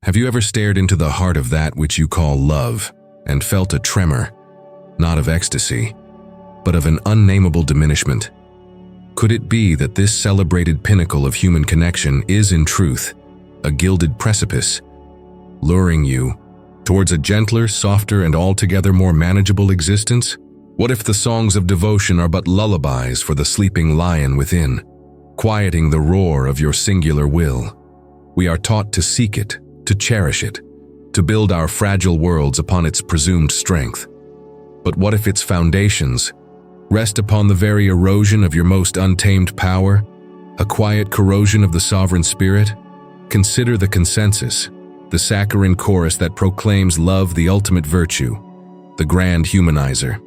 Have you ever stared into the heart of that which you call love and felt a tremor, not of ecstasy, but of an unnameable diminishment? Could it be that this celebrated pinnacle of human connection is in truth a gilded precipice, luring you towards a gentler, softer, and altogether more manageable existence? What if the songs of devotion are but lullabies for the sleeping lion within, quieting the roar of your singular will? We are taught to seek it, to cherish it, to build our fragile worlds upon its presumed strength. But what if its foundations rest upon the very erosion of your most untamed power, a quiet corrosion of the sovereign spirit? Consider the consensus, the saccharine chorus that proclaims love the ultimate virtue, the grand humanizer.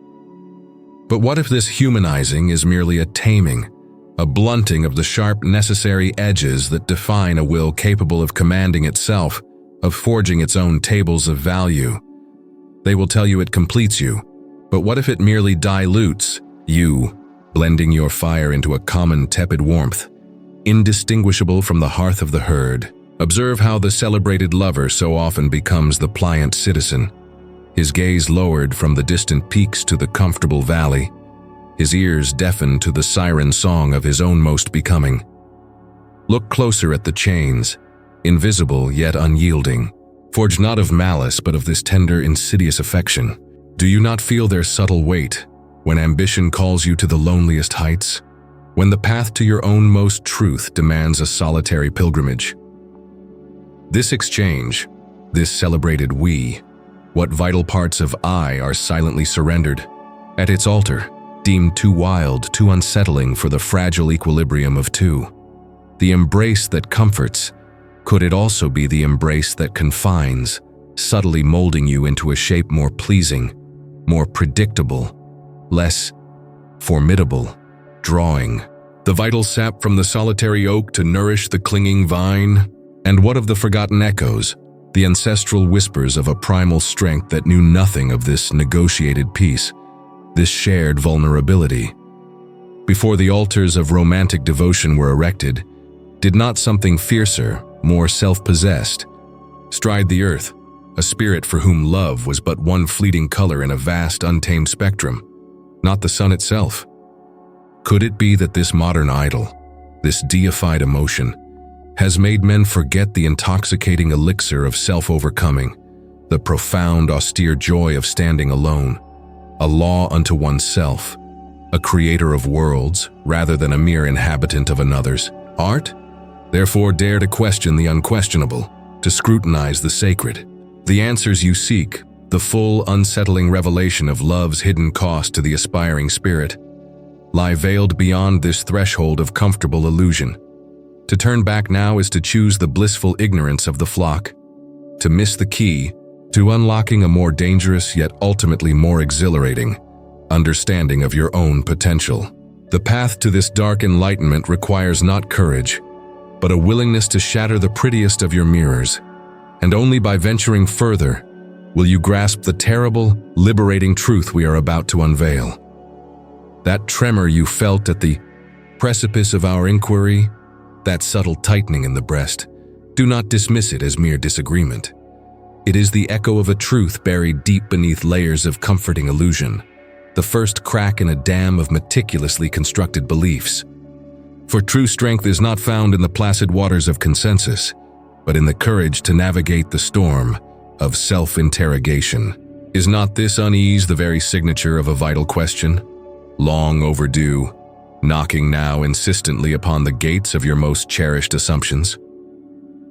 But what if this humanizing is merely a taming, a blunting of the sharp necessary edges that define a will capable of commanding itself, of forging its own tables of value? They will tell you it completes you, but what if it merely dilutes you, blending your fire into a common tepid warmth, indistinguishable from the hearth of the herd? Observe how the celebrated lover so often becomes the pliant citizen, his gaze lowered from the distant peaks to the comfortable valley, his ears deafened to the siren song of his own most becoming. Look closer at the chains, invisible yet unyielding, forged not of malice but of this tender, insidious affection. Do you not feel their subtle weight when ambition calls you to the loneliest heights, when the path to your own most truth demands a solitary pilgrimage? This exchange, this celebrated we, what vital parts of I are silently surrendered at its altar, deemed too wild, too unsettling for the fragile equilibrium of two? The embrace that comforts, could it also be the embrace that confines, subtly molding you into a shape more pleasing, more predictable, less formidable, drawing the vital sap from the solitary oak to nourish the clinging vine? And what of the forgotten echoes, the ancestral whispers of a primal strength that knew nothing of this negotiated peace, this shared vulnerability? Before the altars of romantic devotion were erected, did not something fiercer, more self-possessed, stride the earth, a spirit for whom love was but one fleeting color in a vast untamed spectrum, not the sun itself? Could it be that this modern idol, this deified emotion, has made men forget the intoxicating elixir of self-overcoming, the profound, austere joy of standing alone, a law unto oneself, a creator of worlds rather than a mere inhabitant of another's? Art? Therefore dare to question the unquestionable, to scrutinize the sacred. The answers you seek, the full, unsettling revelation of love's hidden cost to the aspiring spirit, lie veiled beyond this threshold of comfortable illusion. To turn back now is to choose the blissful ignorance of the flock, to miss the key to unlocking a more dangerous yet ultimately more exhilarating understanding of your own potential. The path to this dark enlightenment requires not courage, but a willingness to shatter the prettiest of your mirrors, and only by venturing further will you grasp the terrible, liberating truth we are about to unveil. That tremor you felt at the precipice of our inquiry, that subtle tightening in the breast, do not dismiss it as mere disagreement. It is the echo of a truth buried deep beneath layers of comforting illusion, the first crack in a dam of meticulously constructed beliefs. For true strength is not found in the placid waters of consensus, but in the courage to navigate the storm of self-interrogation. Is not this unease the very signature of a vital question, long overdue, knocking now insistently upon the gates of your most cherished assumptions?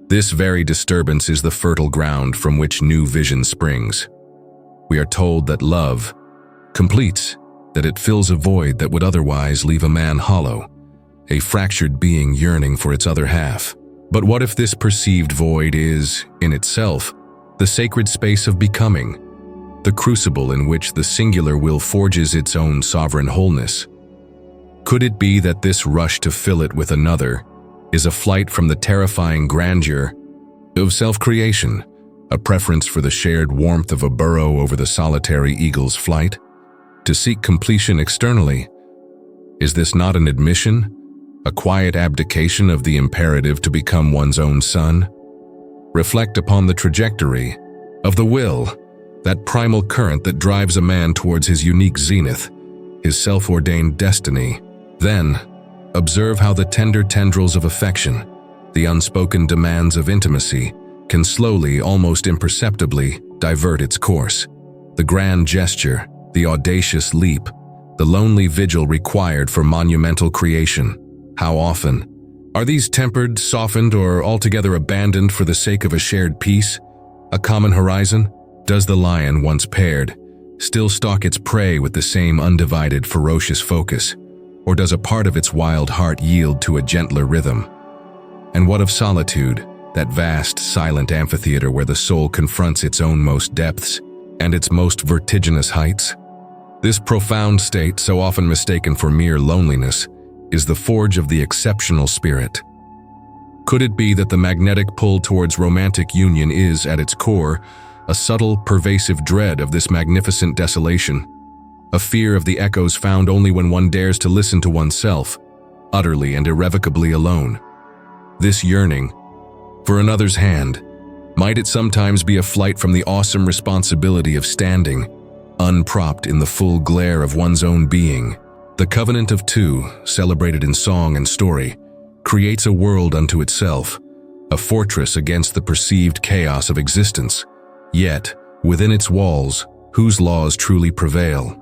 This very disturbance is the fertile ground from which new vision springs. We are told that love completes, that it fills a void that would otherwise leave a man hollow, a fractured being yearning for its other half. But what if this perceived void is, in itself, the sacred space of becoming, the crucible in which the singular will forges its own sovereign wholeness? Could it be that this rush to fill it with another is a flight from the terrifying grandeur of self-creation, a preference for the shared warmth of a burrow over the solitary eagle's flight? To seek completion externally, is this not an admission, a quiet abdication of the imperative to become one's own sun? reflect upon the trajectory of the will, that primal current that drives a man towards his unique zenith, his self-ordained destiny. Then, observe how the tender tendrils of affection, the unspoken demands of intimacy, can slowly, almost imperceptibly, divert its course. The grand gesture, the audacious leap, the lonely vigil required for monumental creation. How often are these tempered, softened, or altogether abandoned for the sake of a shared peace, a common horizon? Does the lion, once paired, still stalk its prey with the same undivided, ferocious focus, or does a part of its wild heart yield to a gentler rhythm? And what of solitude, that vast, silent amphitheater where the soul confronts its own most depths and its most vertiginous heights? This profound state, so often mistaken for mere loneliness, is the forge of the exceptional spirit. Could it be that the magnetic pull towards romantic union is, at its core, a subtle, pervasive dread of this magnificent desolation, a fear of the echoes found only when one dares to listen to oneself, utterly and irrevocably alone? This yearning for another's hand, might it sometimes be a flight from the awesome responsibility of standing, unpropped in the full glare of one's own being? The covenant of two, celebrated in song and story, creates a world unto itself, a fortress against the perceived chaos of existence. Yet, within its walls, whose laws truly prevail?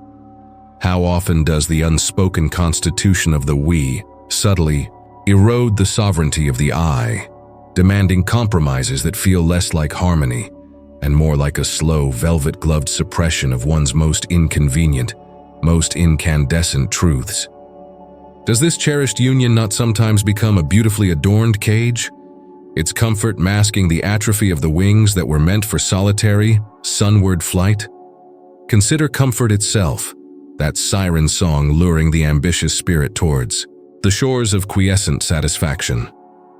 How often does the unspoken constitution of the we subtly erode the sovereignty of the I, demanding compromises that feel less like harmony and more like a slow, velvet-gloved suppression of one's most inconvenient, most incandescent truths? Does this cherished union not sometimes become a beautifully adorned cage, its comfort masking the atrophy of the wings that were meant for solitary, sunward flight? Consider comfort itself, that siren song luring the ambitious spirit towards the shores of quiescent satisfaction.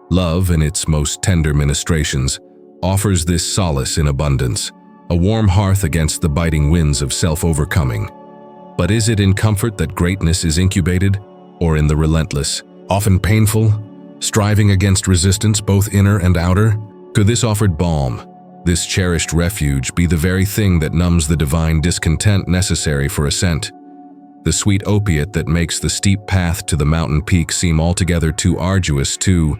Love, in its most tender ministrations, offers this solace in abundance, a warm hearth against the biting winds of self-overcoming. But is it in comfort that greatness is incubated, or in the relentless, often painful, striving against resistance both inner and outer? Could this offered balm, this cherished refuge, be the very thing that numbs the divine discontent necessary for ascent, the sweet opiate that makes the steep path to the mountain peak seem altogether too arduous, too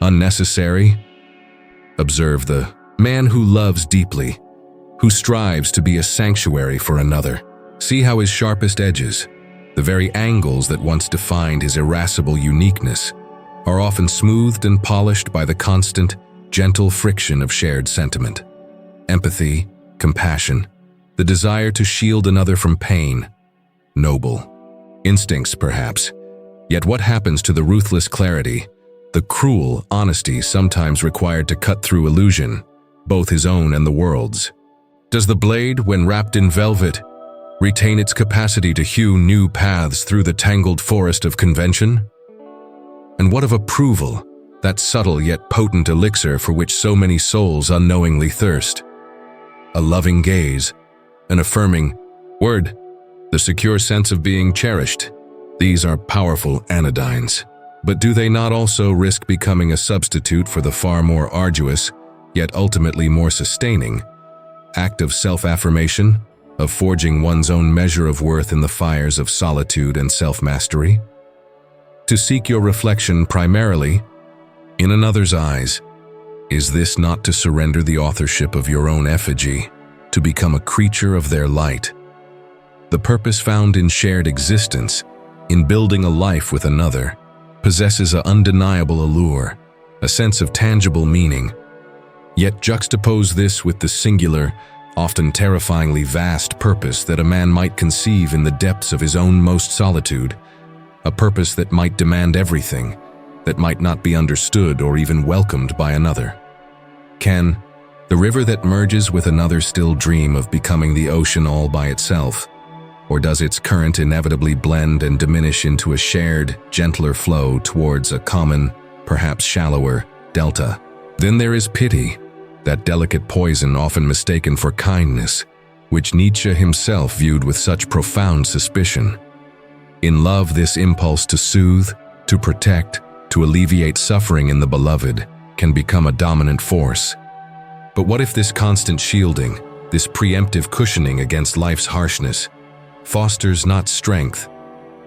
unnecessary? Observe the man who loves deeply, who strives to be a sanctuary for another. See how his sharpest edges, the very angles that once defined his irascible uniqueness, are often smoothed and polished by the constant, gentle friction of shared sentiment. Empathy, compassion, the desire to shield another from pain. Noble instincts, perhaps. Yet what happens to the ruthless clarity, the cruel honesty sometimes required to cut through illusion, both his own and the world's? Does the blade, when wrapped in velvet, retain its capacity to hew new paths through the tangled forest of convention? And what of approval, that subtle yet potent elixir for which so many souls unknowingly thirst? A loving gaze, an affirming word, the secure sense of being cherished. These are powerful anodynes. But do they not also risk becoming a substitute for the far more arduous, yet ultimately more sustaining, act of self-affirmation, of forging one's own measure of worth in the fires of solitude and self-mastery? To seek your reflection primarily in another's eyes, is this not to surrender the authorship of your own effigy, to become a creature of their light? The purpose found in shared existence, in building a life with another, possesses an undeniable allure, a sense of tangible meaning. Yet juxtapose this with the singular, often terrifyingly vast purpose that a man might conceive in the depths of his own most solitude, a purpose that might demand everything, that might not be understood or even welcomed by another. Can the river that merges with another still dream of becoming the ocean all by itself? Or does its current inevitably blend and diminish into a shared, gentler flow towards a common, perhaps shallower, delta? Then there is pity, that delicate poison often mistaken for kindness, which Nietzsche himself viewed with such profound suspicion. In love, this impulse to soothe, to protect, to alleviate suffering in the beloved can become a dominant force. But what if this constant shielding, this preemptive cushioning against life's harshness, fosters not strength,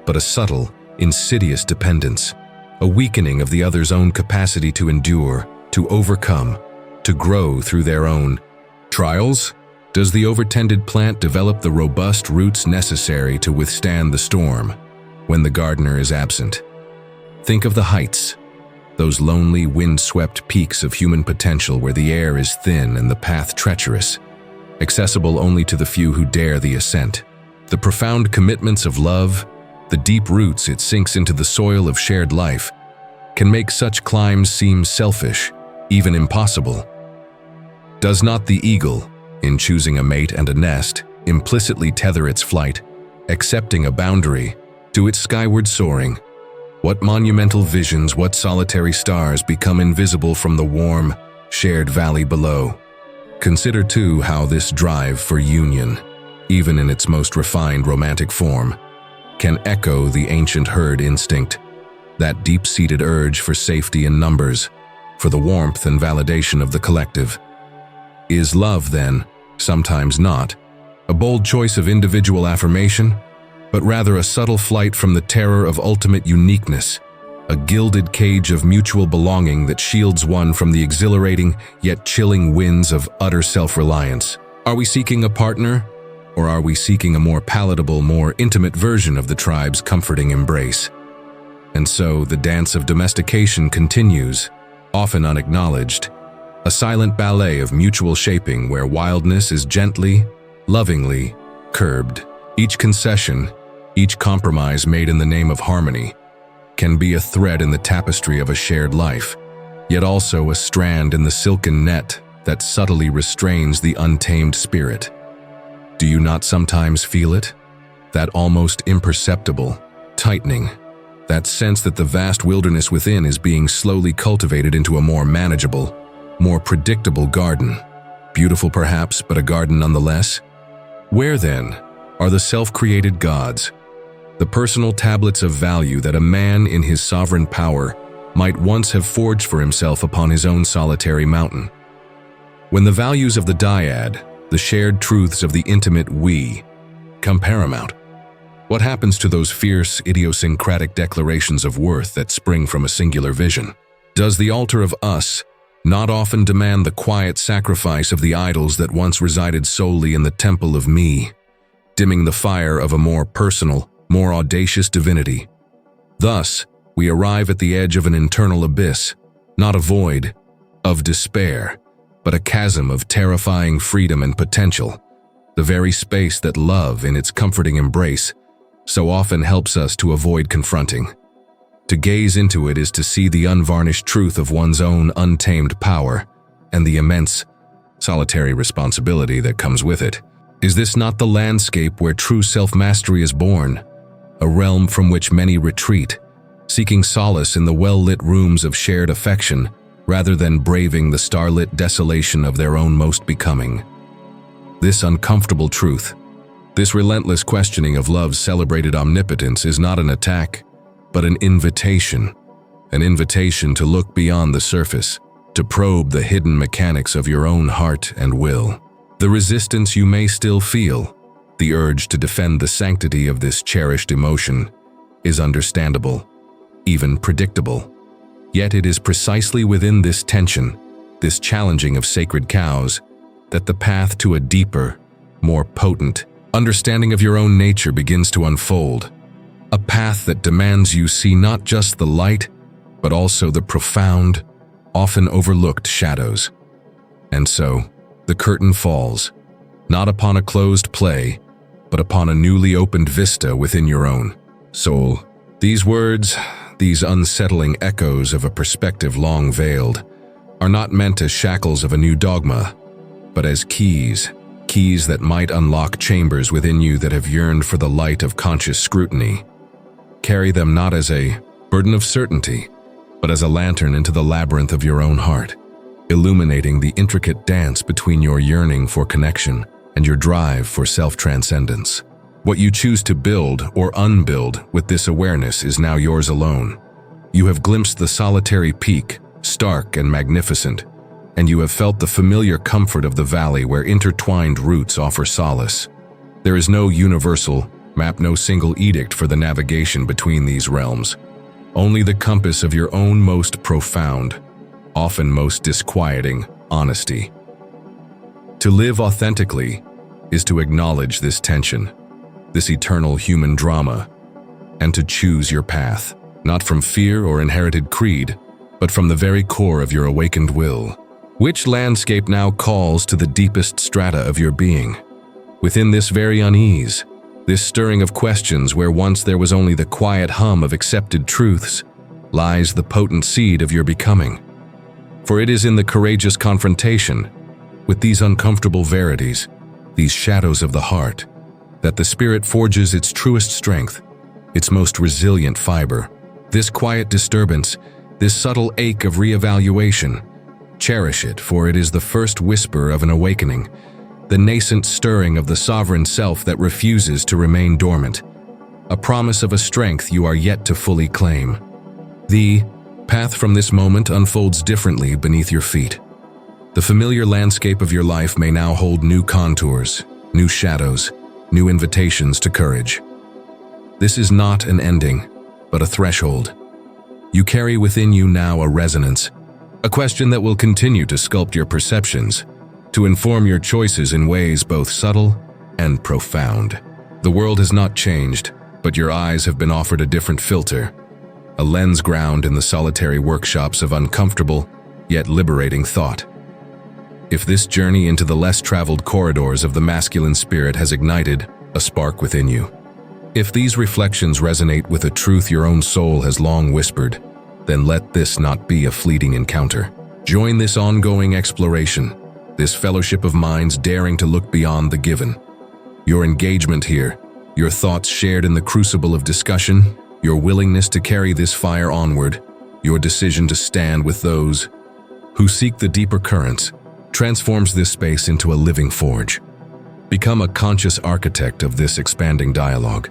but a subtle, insidious dependence, a weakening of the other's own capacity to endure, to overcome, to grow through their own trials? Does the overtended plant develop the robust roots necessary to withstand the storm when the gardener is absent? Think of the heights, those lonely, wind-swept peaks of human potential where the air is thin and the path treacherous, accessible only to the few who dare the ascent. The profound commitments of love, the deep roots it sinks into the soil of shared life, can make such climbs seem selfish, even impossible. Does not the eagle, in choosing a mate and a nest, implicitly tether its flight, accepting a boundary, to its skyward soaring? What monumental visions, what solitary stars become invisible from the warm, shared valley below? Consider too how this drive for union, even in its most refined romantic form, can echo the ancient herd instinct, that deep-seated urge for safety in numbers, for the warmth and validation of the collective. Is love, then, sometimes not, a bold choice of individual affirmation, but rather a subtle flight from the terror of ultimate uniqueness, a gilded cage of mutual belonging that shields one from the exhilarating yet chilling winds of utter self-reliance? Are we seeking a partner, or are we seeking a more palatable, more intimate version of the tribe's comforting embrace? And so the dance of domestication continues, often unacknowledged, a silent ballet of mutual shaping where wildness is gently, lovingly curbed. Each concession, each compromise made in the name of harmony, can be a thread in the tapestry of a shared life, yet also a strand in the silken net that subtly restrains the untamed spirit. Do you not sometimes feel it? That almost imperceptible tightening, that sense that the vast wilderness within is being slowly cultivated into a more manageable, more predictable garden. Beautiful perhaps, but a garden nonetheless? Where then are the self-created gods, the personal tablets of value that a man in his sovereign power might once have forged for himself upon his own solitary mountain? When the values of the dyad, the shared truths of the intimate we, come paramount, what happens to those fierce, idiosyncratic declarations of worth that spring from a singular vision? Does the altar of us not often demand the quiet sacrifice of the idols that once resided solely in the temple of me, dimming the fire of a more personal, more audacious divinity? Thus, we arrive at the edge of an internal abyss, not a void of despair, but a chasm of terrifying freedom and potential, the very space that love, in its comforting embrace, so often helps us to avoid confronting. To gaze into it is to see the unvarnished truth of one's own untamed power and the immense, solitary responsibility that comes with it. Is this not the landscape where true self-mastery is born, a realm from which many retreat, seeking solace in the well-lit rooms of shared affection rather than braving the starlit desolation of their own most becoming? This uncomfortable truth, this relentless questioning of love's celebrated omnipotence is not an attack, but an invitation to look beyond the surface, to probe the hidden mechanics of your own heart and will. The resistance you may still feel, the urge to defend the sanctity of this cherished emotion, is understandable, even predictable. Yet it is precisely within this tension, this challenging of sacred cows, that the path to a deeper, more potent understanding of your own nature begins to unfold, a path that demands you see not just the light, but also the profound, often overlooked shadows. And so, the curtain falls, not upon a closed play, but upon a newly opened vista within your own soul. These words, these unsettling echoes of a perspective long veiled, are not meant as shackles of a new dogma, but as keys that might unlock chambers within you that have yearned for the light of conscious scrutiny. Carry them not as a burden of certainty, but as a lantern into the labyrinth of your own heart, illuminating the intricate dance between your yearning for connection and your drive for self-transcendence. What you choose to build or unbuild with this awareness is now yours alone. You have glimpsed the solitary peak, stark and magnificent, and you have felt the familiar comfort of the valley where intertwined roots offer solace. There is no universal map, no single edict for the navigation between these realms. Only the compass of your own most profound, often most disquieting, honesty. To live authentically is to acknowledge this tension, this eternal human drama, and to choose your path, not from fear or inherited creed, but from the very core of your awakened will. Which landscape now calls to the deepest strata of your being? Within this very unease, this stirring of questions where once there was only the quiet hum of accepted truths, lies the potent seed of your becoming. For it is in the courageous confrontation with these uncomfortable verities, these shadows of the heart, that the spirit forges its truest strength, its most resilient fiber. This quiet disturbance, this subtle ache of reevaluation, cherish it, for it is the first whisper of an awakening, the nascent stirring of the sovereign self that refuses to remain dormant, a promise of a strength you are yet to fully claim. The path from this moment unfolds differently beneath your feet. The familiar landscape of your life may now hold new contours, new shadows, new invitations to courage. This is not an ending, but a threshold. You carry within you now a resonance, a question that will continue to sculpt your perceptions, to inform your choices in ways both subtle and profound. The world has not changed, but your eyes have been offered a different filter, a lens ground in the solitary workshops of uncomfortable, yet liberating thought. If this journey into the less traveled corridors of the masculine spirit has ignited a spark within you, if these reflections resonate with a truth your own soul has long whispered, then let this not be a fleeting encounter. Join this ongoing exploration, this fellowship of minds daring to look beyond the given. Your engagement here, your thoughts shared in the crucible of discussion, your willingness to carry this fire onward, your decision to stand with those who seek the deeper currents, transforms this space into a living forge. Become a conscious architect of this expanding dialogue.